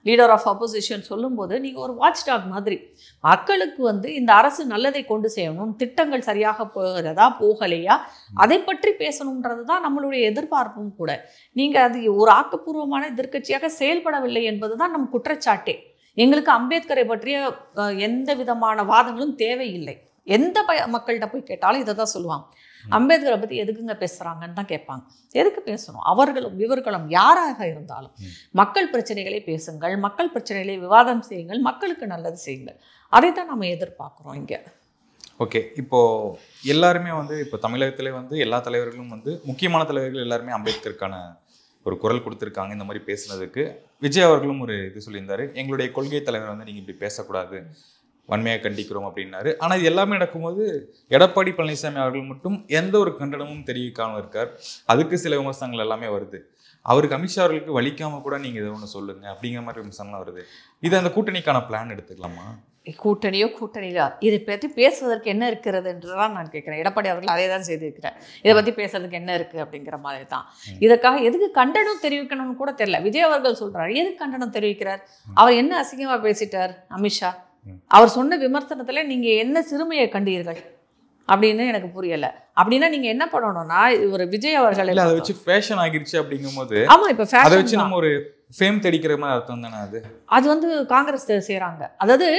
லீடர் ஆஃப் அப்போசிஷன் சொல்லும்போது நீங்கள் ஒரு வாட்ச் டாக் மாதிரி மக்களுக்கு வந்து இந்த அரசு நல்லதை கொண்டு செய்யணும், திட்டங்கள் சரியாக போகிறதா போகலையா அதை பற்றி பேசணுன்றது தான் நம்மளுடைய எதிர்பார்ப்பும் கூட. நீங்கள் அது ஒரு ஆக்கப்பூர்வமான எதிர்க்கட்சியாக செயல்படவில்லை என்பது தான் நம் குற்றச்சாட்டே. எங்களுக்கு அம்பேத்கரை பற்றிய எந்த விதமான வாதங்களும் தேவையில்லை. எந்த மக்கள்கிட்ட போய் கேட்டாலும் இதை தான் சொல்லுவாங்க, அம்பேத்கரை பற்றி எதுக்குங்க பேசுகிறாங்கன்னு தான் கேட்பாங்க. எதுக்கு பேசணும்? அவர்களும் இவர்களும் யாராக இருந்தாலும் மக்கள் பிரச்சனைகளை பேசுங்கள், மக்கள் பிரச்சனைகளை விவாதம் செய்யுங்கள், மக்களுக்கு நல்லது செய்யுங்கள். அதை தான் நம்ம எதிர்பார்க்குறோம் இங்கே. ஓகே, இப்போது எல்லாருமே வந்து இப்போ தமிழகத்திலே வந்து எல்லா தலைவர்களும் வந்து முக்கியமான தலைவர்கள் எல்லாருமே அம்பேத்கருக்கான ஒரு குரல் கொடுத்துருக்காங்க. இந்த மாதிரி பேசுனதுக்கு விஜய் அவர்களும் ஒரு இது சொல்லியிருந்தார், எங்களுடைய கொள்கை தலைவர் வந்து நீங்கள் இப்படி பேசக்கூடாது, வன்மையாக கண்டிக்கிறோம் அப்படின்னாரு. ஆனால் இது எல்லாமே நடக்கும்போது எடப்பாடி பழனிசாமி அவர்கள் மட்டும் எந்த ஒரு கண்டனமும் தெரிவிக்காமல் இருக்கார். அதுக்கு சில விமர்சனங்கள் எல்லாமே வருது. அவருக்கு அமித்ஷா அவர்களுக்கு வலிக்காமல் கூட நீங்கள் இதை ஒன்று சொல்லுங்கள் அப்படிங்கிற மாதிரி விமர்சனம்லாம் வருது. இது அந்த கூட்டணிக்கான பிளான் எடுத்துக்கலாமா? கூட்டணியோ கூட்டணியிலோ இதை பற்றி பேசுவதற்கு என்ன இருக்கிறது என்றுதான் நான் கேட்குறேன். எடப்பாடி அவர்கள் அதே தான் செய்திருக்கிறார். இதை பற்றி பேசுறதுக்கு என்ன இருக்குது அப்படிங்கிற மாதிரி தான். இதற்காக எதுக்கு கண்டனம் தெரிவிக்கணும்னு கூட தெரியல. விஜய் அவர்கள் சொல்கிறார், எதுக்கு கண்டனம் தெரிவிக்கிறார்? அவர் என்ன அசிங்கமாக பேசிட்டார் அமித்ஷா? அவர் சொன்ன விமர்சனத்துல நீங்க என்ன சிறுமையை கண்டீர்கள் அப்படின்னு எனக்கு புரியல. அப்படின்னா நீங்க என்ன பண்ணணும்னா, ஒரு விஜய் அவர்கள் அதை வச்சு ஃபேஷன் ஆகிருச்சு அப்படிங்கும்போது, ஆமா இப்ப அதை வச்சு நம்ம ஒரு ஃபேம் தேடிக்கிற மாதிரி அர்த்தம் தானே அது? அது வந்து காங்கிரஸ் செய்கிறாங்க. அதாவது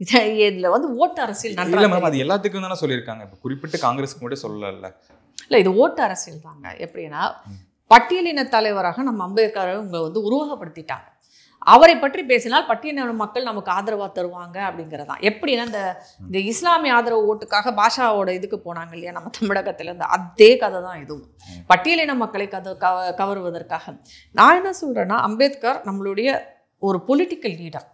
இதில் வந்து ஓட்டு அரசியல் இல்லை மேம், அது எல்லாத்துக்கும் தானே சொல்லியிருக்காங்க. இப்போ குறிப்பிட்டு காங்கிரஸ்க்கு மட்டும் சொல்லல. இல்லை, இது ஓட்டு அரசியல் தாங்க. எப்படின்னா பட்டியலின தலைவராக நம்ம அம்பேத்கரை இவங்க வந்து உருவகப்படுத்திட்டாங்க. அவரை பற்றி பேசினால் பட்டியலின மக்கள் நமக்கு ஆதரவாக தருவாங்க அப்படிங்கிறதான். எப்படின்னா இந்த இஸ்லாமிய ஆதரவு ஓட்டுக்காக பாஷாவோட இதுக்கு போனாங்க இல்லையா நம்ம தமிழகத்திலேருந்து, அதே கதை தான் இதுவும். பட்டியலின மக்களை கவருவதற்காக. நான் என்ன சொல்கிறேன்னா, அம்பேத்கர் நம்மளுடைய ஒரு பொலிட்டிக்கல் லீடர்,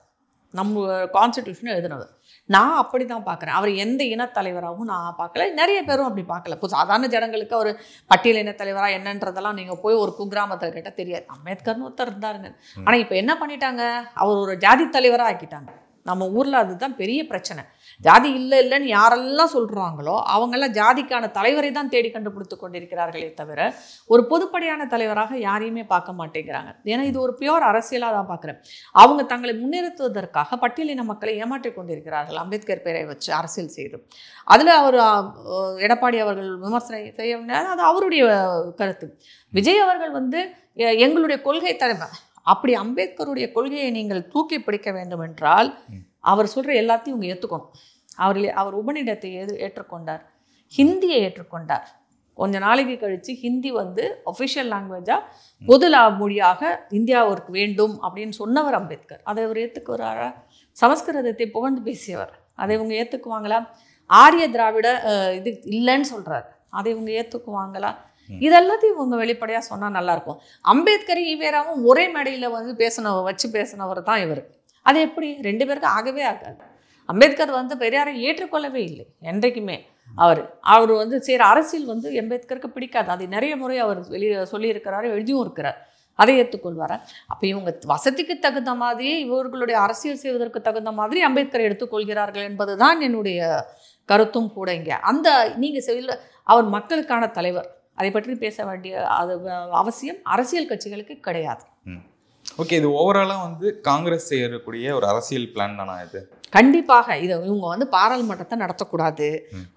நம்ம கான்ஸ்டிடியூஷனை எழுதினவர். நான் அப்படி தான் பார்க்குறேன். அவர் எந்த இனத்தலைவராகவும் நான் பார்க்கல, நிறைய பேரும் அப்படி பார்க்கல. இப்போ சாதாரண ஜனங்களுக்கு அவர் பட்டியல் இனத்தலைவராக என்னன்றதெல்லாம் நீங்கள் போய் ஒரு குக்கிராமத்தில் கேட்டால் தெரியாது. அம்பேத்கர்னு ஒருத்தர் இருந்தாருங்க. ஆனால் இப்போ என்ன பண்ணிட்டாங்க, அவர் ஒரு ஜாதி தலைவராக ஆக்கிட்டாங்க நம்ம ஊரில். அதுதான் பெரிய பிரச்சனை. ஜாதி இல்லைன்னு யாரெல்லாம் சொல்கிறாங்களோ அவங்கெல்லாம் ஜாதிக்கான தலைவரை தான் தேடி கண்டுபிடித்து கொண்டிருக்கிறார்களே தவிர ஒரு பொதுப்படையான தலைவராக யாரையுமே பார்க்க மாட்டேங்கிறாங்க. ஏன்னா இது ஒரு பியோர் அரசியலாக தான் பார்க்குறேன். அவங்க தங்களை முன்னிறுத்துவதற்காக பட்டியலின மக்களை ஏமாற்றி கொண்டிருக்கிறார்கள் அம்பேத்கர் பெயரை வச்சு அரசியல் செய்து. அதில் அவர் எடப்பாடி அவர்கள் விமர்சனம் செய்ய, அது அவருடைய கருத்து. விஜய் அவர்கள் வந்து எங்களுடைய கொள்கை தலைவர். அப்படி அம்பேத்கருடைய கொள்கையை நீங்கள் தூக்கி பிடிக்க வேண்டும் என்றால் அவர் சொல்கிற எல்லாத்தையும் இவங்க ஏற்றுக்கணும். அவர் உபநிடத்தை ஏற்றுக்கொண்டார், ஹிந்தியை ஏற்றுக்கொண்டார். கொஞ்ச நாளைக்கு கழித்து ஹிந்தி வந்து ஒஃபிஷியல் லாங்குவேஜாக பொது மொழியாக இந்தியாவிற்கு வேண்டும் அப்படின்னு சொன்னவர் அம்பேத்கர். அதை அவர் ஏற்றுக்குறாரா? சமஸ்கிருதத்தை புகழ்ந்து பேசியவர், அதை இவங்க ஏற்றுக்குவாங்களா? ஆரிய திராவிட இது இல்லைன்னு சொல்கிறார், அதை இவங்க ஏற்றுக்குவாங்களா? இதெல்லாத்தையும் இவங்க வெளிப்படையாக சொன்னால் நல்லாயிருக்கும். அம்பேத்கர் ஈவேராவும் ஒரே மேடையில் வந்து பேசினவர் தான் இவர். அது எப்படி? ரெண்டு பேருக்கு ஆகவே ஆகாது. அம்பேத்கர் வந்து பெரியாரை ஏற்றுக்கொள்ளவே இல்லை என்றைக்குமே. அவர் வந்து செய்கிற அரசியல் வந்து அம்பேத்கருக்கு பிடிக்காது. அது நிறைய முறை அவர் சொல்லியிருக்கிறாரு, எழுதியும் இருக்கிறார். அதை ஏற்றுக்கொள்வார். அப்போ இவங்க வசதிக்கு தகுந்த மாதிரி, இவர்களுடைய அரசியல் செய்வதற்கு தகுந்த மாதிரி அம்பேத்கரை எடுத்துக்கொள்கிறார்கள் என்பது தான் என்னுடைய கருத்தும் கூட. இங்கே அந்த நீங்கள் அவர் மக்களுக்கான தலைவர், அதை பற்றி பேச வேண்டிய அவசியம் அரசியல் கட்சிகளுக்கு கிடையாது. ஓகே, இது ஓவராலாக வந்து காங்கிரஸ் செய்யக்கூடிய ஒரு அரசியல் பிளான் தானா இது? கண்டிப்பாக. இவங்க வந்து பாராளுமன்றத்தை நடத்தக்கூடாது.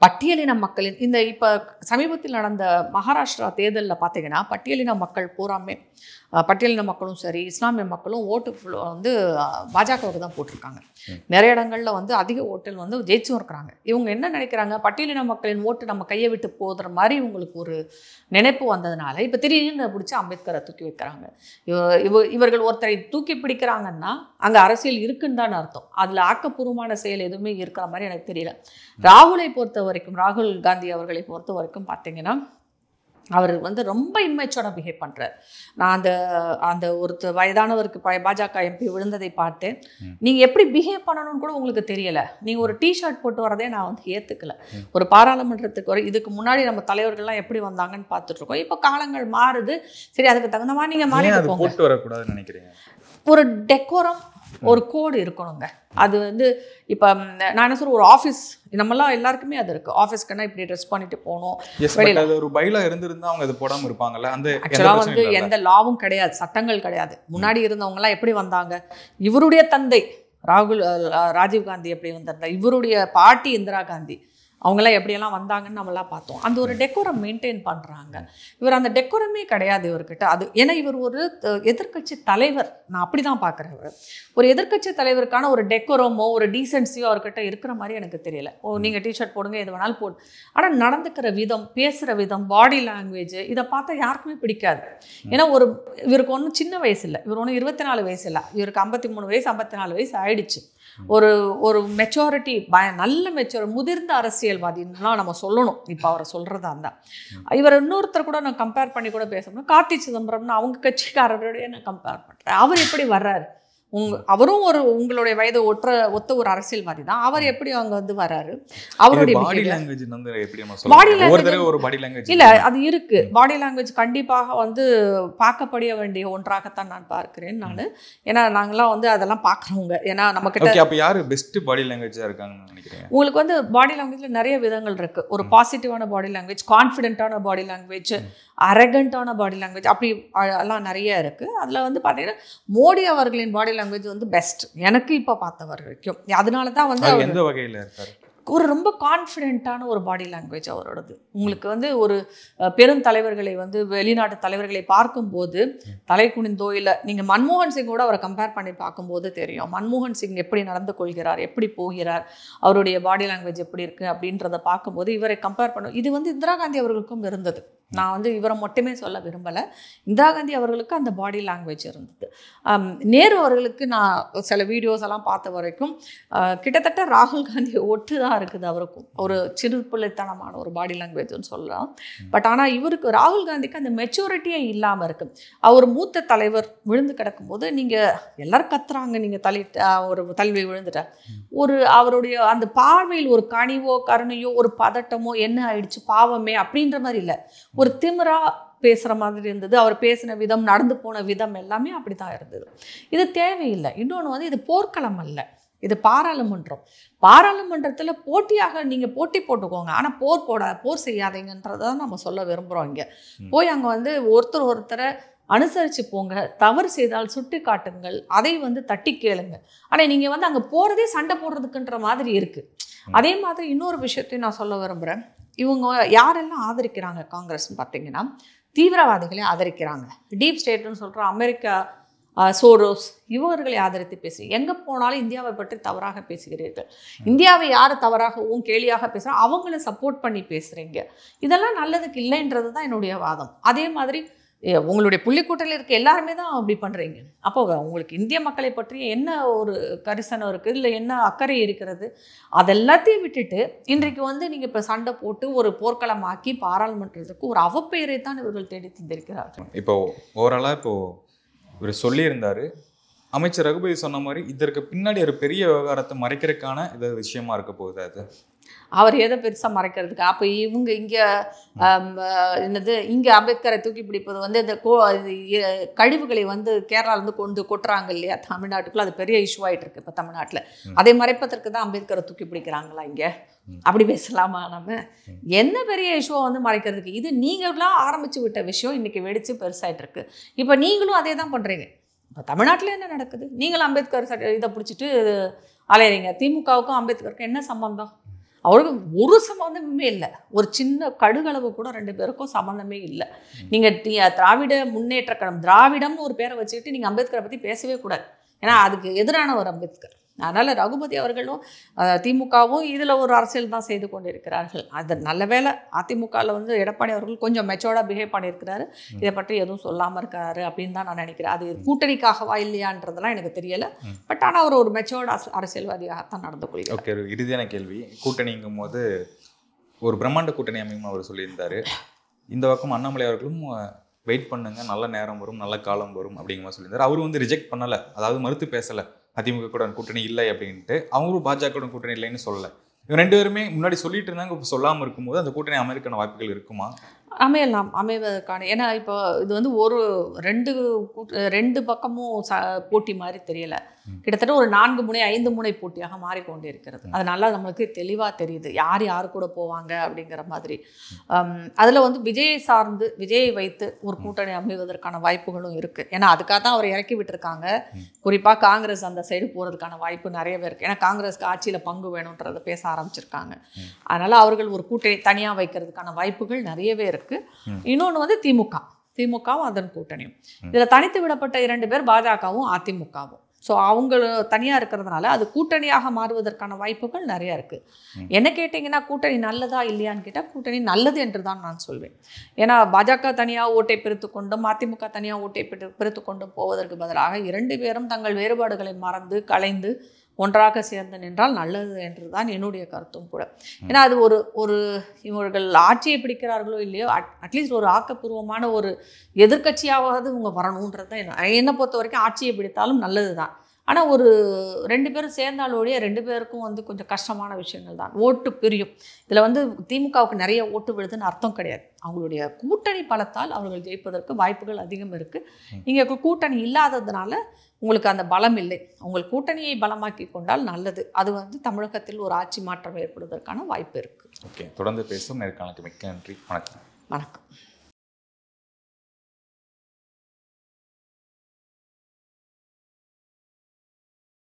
பட்டியலின மக்களின் இந்த இப்போ சமீபத்தில் நடந்த மகாராஷ்டிரா தேர்தலில் பார்த்தீங்கன்னா பட்டியலின மக்கள் பூராமே, பட்டியலின மக்களும் சரி இஸ்லாமிய மக்களும் ஓட்டு வந்து பாஜகவுக்கு தான் போட்டிருக்காங்க. நிறைய இடங்களில் வந்து அதிக ஓட்டில் வந்து ஜெயிச்சும் இருக்கிறாங்க. இவங்க என்ன நினைக்கிறாங்க, பட்டியலின மக்களின் ஓட்டு நம்ம கையை விட்டு போகிற மாதிரி இவங்களுக்கு ஒரு நினைப்பு வந்ததுனால இப்போ திடீர்னு பிடிச்சி அம்பேத்கரை தூக்கி வைக்கிறாங்க. இவர்கள் ஒருத்தரை தூக்கி பிடிக்கிறாங்கன்னா அங்கே அரசியல் இருக்குன்னு தான் அர்த்தம். அதில் ஆக்கப்பூர்வமான செயல் எதுவுமே இருக்கிற மாதிரி எனக்கு தெரியல. ராகுலை பொறுத்த வரைக்கும், ராகுல் காந்தி அவர்களை பொறுத்த வரைக்கும் பார்த்தீங்கன்னா அவர் வந்து ரொம்ப இம்மெச்சோர்டாக பிஹேவ் பண்ணுறார். நான் அந்த ஒருத்தர் வயதானவருக்கு பாஜக எம்பி விழுந்ததை பார்த்தேன். நீங்கள் எப்படி பிஹேவ் பண்ணணும்னு கூட உங்களுக்கு தெரியலை. நீங்கள் ஒரு டிஷர்ட் போட்டு வரதே நான் வந்து ஏற்றுக்கல. ஒரு பாராளுமன்றத்துக்கு இதுக்கு முன்னாடி நம்ம தலைவர்கள்லாம் எப்படி வந்தாங்கன்னு பார்த்துட்ருக்கோம். இப்போ காலங்கள் மாறுது, சரி அதுக்கு தகுந்த மாதிரி நீங்கள் மாறி போட்டு வரக்கூடாதுன்னு நினைக்கிறீங்க? ஒரு டெக்கோரம், ஒரு கோடு இருக்கணுங்க. அது வந்து இப்போ நான் என்ன சொல்ற, ஒரு ஆஃபீஸ் நம்மலாம் எல்லாருக்குமே அது இருக்குது. ஆஃபீஸ்க்குன்னா இப்படி ட்ரெஸ் பண்ணிட்டு போகணும். ஒரு பைலா இருந்திருந்தா அவங்க அது போடாமல் இருப்பாங்கல்ல. அந்த ஆக்சுவலாக வந்து எந்த லாவும் கிடையாது, சட்டங்கள் கிடையாது. முன்னாடி இருந்தவங்கலாம் எப்படி வந்தாங்க, இவருடைய தந்தை ராஜீவ்காந்தி எப்படி வந்திருந்தார், இவருடைய பாட்டி இந்திரா காந்தி, அவங்களாம் எப்படியெல்லாம் வந்தாங்கன்னு நம்மளாம் பார்த்தோம். அந்த ஒரு டெக்கோரம் மெயின்டைன் பண்ணுறாங்க. இவர் அந்த டெக்கோரமே கிடையாது இவர்கிட்ட. அது ஏன்னா இவர் ஒரு எதிர்க்கட்சி தலைவர், நான் அப்படி தான் பார்க்குறேன். ஒரு எதிர்க்கட்சி தலைவருக்கான ஒரு டெக்கோரமோ ஒரு டீசென்சியோ அவர்கிட்ட இருக்கிற மாதிரி எனக்கு தெரியல. நீங்கள் டிஷர்ட் போடுங்க, எது வேணாலும் போடு. ஆனால் நடந்துக்கிற விதம், பேசுகிற விதம், பாடி லாங்குவேஜ், இதை பார்த்தா யாருக்குமே பிடிக்காது. ஏன்னா இவருக்கு ஒன்றும் சின்ன வயசு இல்லை, இவர் ஒன்றும் 24 வயசு இல்லை, இவருக்கு 53 வயசு 54 வயசு ஆயிடுச்சு. ஒரு மெச்சூரிட்டி, நல்ல முதிர்ந்த அரசியல்வாதின்லாம் நம்ம சொல்லணும். இப்போ அவரை சொல்கிறதா இருந்தால் இவர் இன்னொருத்தர் கூட நான் கம்பேர் பண்ணி கூட பேசணும். கார்த்தி சிதம்பரம்னு அவங்க கட்சிக்காரருடைய நான் கம்பேர் பண்ணுறேன். அவர் எப்படி வர்றாரு, அவரும் உங்களுடைய வயது ஒத்த ஒரு அரசியல்வாதி தான். அவர் எப்படி அங்க வந்து வராரு, அவருடைய பாடி லாங்குவேஜ் இல்ல அது இருக்கு. பாடி லாங்குவேஜ் கண்டிப்பாக வந்து பார்க்கப்பட வேண்டிய ஒன்றாகத்தான் நான் பார்க்கிறேன் நான். ஏன்னா நாங்களாம் வந்து அதெல்லாம் பார்க்குறவங்க. ஏன்னா நம்ம கிட்ட யாரு பெஸ்ட் பாடி லாங்குவேஜா இருக்காங்கன்னு நினைக்கிறேன். உங்களுக்கு வந்து பாடி லாங்குவேஜ்ல நிறைய விதங்கள் இருக்கு. ஒரு பாசிட்டிவான பாடி லாங்குவேஜ், கான்ஃபிடென்ட்டான பாடி லாங்குவேஜ், அரகண்டான பாடி லாங்குவேஜ், அப்படி எல்லாம் நிறைய இருக்கு. அதுல வந்து பார்த்தீங்கன்னா மோடி அவர்களின் பாடி லாங்குவேஜ் வந்து பெஸ்ட் எனக்கு இப்போ பார்த்த வரைக்கும். அதனால தான் வந்து எந்த வகையில் இருக்காரு, ஒரு ரொம்ப கான்ஃபிடென்ட்டான ஒரு பாடி லாங்குவேஜ் அவரோடது. உங்களுக்கு வந்து ஒரு பெருந்தலைவர்களை வந்து வெளிநாட்டு தலைவர்களை பார்க்கும்போது தலை குனிந்தோ இல்லை நீங்கள் மன்மோகன் சிங்கோட அவரை கம்பேர் பண்ணி பார்க்கும்போது தெரியும் மன்மோகன் சிங் எப்படி நடந்து கொள்கிறார், எப்படி போகிறார், அவருடைய பாடி லாங்குவேஜ் எப்படி இருக்குது அப்படின்றத பார்க்கும்போது இவரை கம்பேர் பண்ண இது வந்து இந்திரா காந்தி அவர்களுக்கும் இருந்தது. நான் வந்து இவரை மட்டுமே சொல்ல விரும்பலை. இந்திரா காந்தி அவர்களுக்கு அந்த பாடி லாங்குவேஜ் இருந்தது. நேரு அவர்களுக்கு நான் சில வீடியோஸ் எல்லாம் பார்த்த வரைக்கும் கிட்டத்தட்ட ராகுல் காந்தியை ஒட்டு தான் இருக்குது. அவருக்கும் ஒரு சிறு பிள்ளைத்தனமான ஒரு பாடி லாங்குவேஜ்னு சொல்லலாம். பட் ஆனால் இவருக்கு ராகுல் காந்திக்கு அந்த மெச்சூரிட்டியே இல்லாமல் இருக்குது. அவர் மூத்த தலைவர் விழுந்து கிடக்கும்போது நீங்கள் எல்லோரும் கத்துறாங்க, நீங்கள் ஒரு தழுவி விழுந்துட்டார். அவருடைய அந்த பார்வையில் ஒரு கனிவோ கருணையோ ஒரு பதட்டமோ என்ன ஆயிடுச்சு பாவமே அப்படின்ற மாதிரி இல்லை, ஒரு திமிரா பேசுகிற மாதிரி இருந்தது. அவர் பேசின விதம், நடந்து போன விதம் எல்லாமே அப்படி தான் இருந்தது. இது தேவையில்லை. இன்னொன்று வந்து இது போர்க்களம் அல்ல, இது பாராளுமன்றம். பாராளுமன்றத்தில் போட்டியாக நீங்கள் போட்டி போட்டுக்கோங்க, ஆனால் போர் செய்யாதீங்கன்றதை தான் நம்ம சொல்ல விரும்புகிறோம். இங்கே போய் அங்கே வந்து ஒருத்தரை அனுசரித்து போங்க, தவறு செய்தால் சுட்டி காட்டுங்கள், அதை வந்து தட்டி கேளுங்க. ஆனால் நீங்கள் வந்து அங்கே போகிறதே சண்டை போடுறதுக்குன்ற மாதிரி இருக்குது. அதே மாதிரி இன்னொரு விஷயத்தையும் நான் சொல்ல விரும்புகிறேன். இவங்க யாரெல்லாம் ஆதரிக்கிறாங்க காங்கிரஸ்ன்னு பார்த்தீங்கன்னா தீவிரவாதிகளை ஆதரிக்கிறாங்க. டீப் ஸ்டேட்னு சொல்கிற அமெரிக்கா, சோரோஸ் இவர்களை ஆதரித்து பேசி எங்கே போனாலும் இந்தியாவை பற்றி தவறாக பேசுகிறீர்கள். இந்தியாவை யார் தவறாகவும் கேலியாக பேசுகிறோம் அவங்கள சப்போர்ட் பண்ணி பேசுகிறீங்க. இதெல்லாம் நல்லதுக்கு இல்லைன்றது தான் என்னுடைய வாதம். அதே மாதிரி உங்களுடைய புள்ளிக்கூட்டத்தில் இருக்க எல்லாருமே தான் அப்படி பண்ணுறீங்க. அப்போ உங்களுக்கு இந்திய மக்களை பற்றி என்ன ஒரு கரிசனம் இருக்குது, இல்லை என்ன அக்கறை இருக்கிறது, அதெல்லாத்தையும் விட்டுட்டு இன்றைக்கு வந்து நீங்கள் இப்போ சண்டை போட்டு ஒரு போர்க்களமாக்கி பாராளுமன்றத்துக்கு ஒரு அவப்பெயரை தான் இவர்கள் தேடி தந்திருக்கிறார்கள். இப்போ ஓவராலாக இவர் சொல்லியிருந்தார், அமைச்சர் ரகுபதி சொன்ன மாதிரி இதற்கு பின்னாடி ஒரு பெரிய விவகாரத்தை மறைக்கிறதுக்கான இது விஷயமா இருக்க போகுது. அது அவர் எதை பெருசாக மறைக்கிறதுக்கு? அப்போ இவங்க இங்கே என்னது இங்கே அம்பேத்கரை தூக்கி பிடிப்பது வந்து இந்த கழிவுகளை வந்து கேரளாவிலேருந்து கொண்டு கொட்டுறாங்க இல்லையா தமிழ்நாட்டுக்குள்ள, அது பெரிய இஷ்யூ ஆகிட்டு இருக்கு இப்போ தமிழ்நாட்டில். அதை மறைப்பதற்கு தான் அம்பேத்கரை தூக்கி பிடிக்கிறாங்களா இங்கே? அப்படி பேசலாமா? நம்ம என்ன பெரிய இஷ்யூவை வந்து மறைக்கிறதுக்கு? இது நீங்களாம் ஆரம்பித்து விட்ட விஷயம் இன்றைக்கி வெடித்து பெருசாகிட்டு இருக்கு. இப்போ நீங்களும் அதே தான் பண்ணுறீங்க. இப்போ தமிழ்நாட்டில் என்ன நடக்குது? நீங்களும் அம்பேத்கர் இதை பிடிச்சிட்டு அலையிறீங்க. திமுகவுக்கும் அம்பேத்கருக்கும் என்ன சம்பந்தம்? அவருக்கு ஒரு சம்மந்தமே இல்லை. ஒரு சின்ன கடுகளவு கூட ரெண்டு பேருக்கும் சம்மந்தமே இல்லை. நீங்கள் திராவிட முன்னேற்ற கழகம் திராவிடம்னு ஒரு பேரை வச்சுக்கிட்டு நீங்கள் அம்பேத்கரை பற்றி பேசவே கூடாது. ஏன்னா அதுக்கு எதிரானவர் அம்பேத்கர். அதனால் ரகுபதி அவர்களும் திமுகவும் இதில் ஒரு அரசியல் தான் செய்து கொண்டு இருக்கிறார்கள். அது நல்ல வேலை. அதிமுகவில் வந்து எடப்பாடி அவர்கள் கொஞ்சம் மெச்சோர்டாக பிஹேவ் பண்ணியிருக்கிறாரு. இதை பற்றி எதுவும் சொல்லாமல் இருக்காரு அப்படின்னு தான் நான் நினைக்கிறேன். அது கூட்டணிக்காகவா இல்லையான்றதெல்லாம் எனக்கு தெரியலை. பட் ஆனால் அவர் ஒரு மெச்சோர்டு அரசியல்வாதியாகத்தான் நடந்து கொள்கிறார். ஓகே, ஒரு இறுதியான கேள்வி. கூட்டணிங்கும் போது ஒரு பிரம்மாண்ட கூட்டணி அமையும் அவர் சொல்லியிருந்தார். இந்த பக்கம் அண்ணாமலை அவர்களும் வெயிட் பண்ணுங்க, நல்ல நேரம் வரும், நல்ல காலம் வரும் அப்படிங்கிற மாதிரி சொல்லியிருந்தார். அவரும் வந்து ரிஜெக்ட் பண்ணலை, அதாவது மறுத்து பேசலை அதிமுக கூட கூட்டணி இல்லை அப்படின்ட்டு. அவங்களும் பாஜக கூட்டணி இல்லைன்னு சொல்லலை. இவங்க ரெண்டு பேருமே முன்னாடி சொல்லிட்டு இருந்தாங்க, இப்போ சொல்லாமல் இருக்கும்போது அந்த கூட்டணி அமையறதுக்கான வாய்ப்புகள் இருக்குமா? அமையலாம், அமைவதற்கான. ஏன்னா இப்போ இது வந்து ஒரு ரெண்டு பக்கமும் போட்டி மாதிரி தெரியலை. கிட்டத்தட்ட ஒரு 4 முனை 5 முனை போட்டியாக மாறிக்கொண்டு இருக்கிறது. அதனால நம்மளுக்கு தெளிவாக தெரியுது யார் யார் கூட போவாங்க அப்படிங்கிற மாதிரி. அதில் வந்து விஜயை சார்ந்து விஜயை வைத்து ஒரு கூட்டணி அமைவதற்கான வாய்ப்புகளும் இருக்குது. ஏன்னா அதுக்காக தான் அவர் இறக்கி விட்டுருக்காங்க. குறிப்பாக காங்கிரஸ் அந்த சைடு போகிறதுக்கான வாய்ப்பு நிறையவே இருக்குது. ஏன்னா காங்கிரஸ்க்கு ஆட்சியில் பங்கு வேணுன்றதை பேச ஆரம்பிச்சிருக்காங்க. அதனால் அவர்கள் ஒரு கூட்டணி தனியாக வைக்கிறதுக்கான வாய்ப்புகள் நிறையவே இருக்குது. இன்னொன்று வந்து திமுகவும் அதன் கூட்டணியும். இதில் தனித்து விடப்பட்ட 2 பேர் பாஜகவும் அதிமுகவும். ஸோ அவங்க தனியாக இருக்கிறதுனால அது கூட்டணியாக மாறுவதற்கான வாய்ப்புகள் நிறையா இருக்குது. என்ன கேட்டிங்கன்னா கூட்டணி நல்லதா இல்லையான்னு கேட்டால் கூட்டணி நல்லது என்று தான் நான் சொல்வேன். ஏன்னா பாஜக தனியாக ஓட்டை பிரித்து கொண்டும் அதிமுக தனியாக ஓட்டை பிரித்து கொண்டும் போவதற்கு பதிலாக 2 பேரும் தங்கள் வேறுபாடுகளை மறந்து கலைந்து ஒன்றாக சேர்ந்து நின்றால் நல்லது என்று தான் என்னுடைய கருத்தும் கூட. ஏன்னா அது ஒரு இவர்கள் ஆட்சியை பிடிக்கிறார்களோ இல்லையோ அட்லீஸ்ட் ஒரு ஆக்கப்பூர்வமான ஒரு எதிர்கட்சியாவது இவங்க வரணுன்றது தான் என்னை பொறுத்த வரைக்கும். ஆட்சியை பிடித்தாலும் நல்லது தான். ஆனால் ஒரு 2 பேரும் சேர்ந்தாலோடைய 2 பேருக்கும் வந்து கொஞ்சம் கஷ்டமான விஷயங்கள் தான். ஓட்டு பிரியும். இதில் வந்து திமுகவுக்கு நிறைய ஓட்டு விழுதுன்னு அர்த்தம் கிடையாது. அவங்களுடைய கூட்டணி பலத்தால் அவர்கள் ஜெயிப்பதற்கு வாய்ப்புகள் அதிகம் இருக்குது. இங்கே கூட்டணி இல்லாததுனால உங்களுக்கு அந்த பலம் இல்லை. உங்கள் கூட்டணியை பலமாக்கி கொண்டால் நல்லது. அது வந்து தமிழகத்தில் ஒரு ஆட்சி மாற்றம் ஏற்படுவதற்கான வாய்ப்பு இருக்குது. ஓகே, தொடர்ந்து பேசும். நேர்காணலுக்கு மிக்க நன்றி. வணக்கம். வணக்கம்.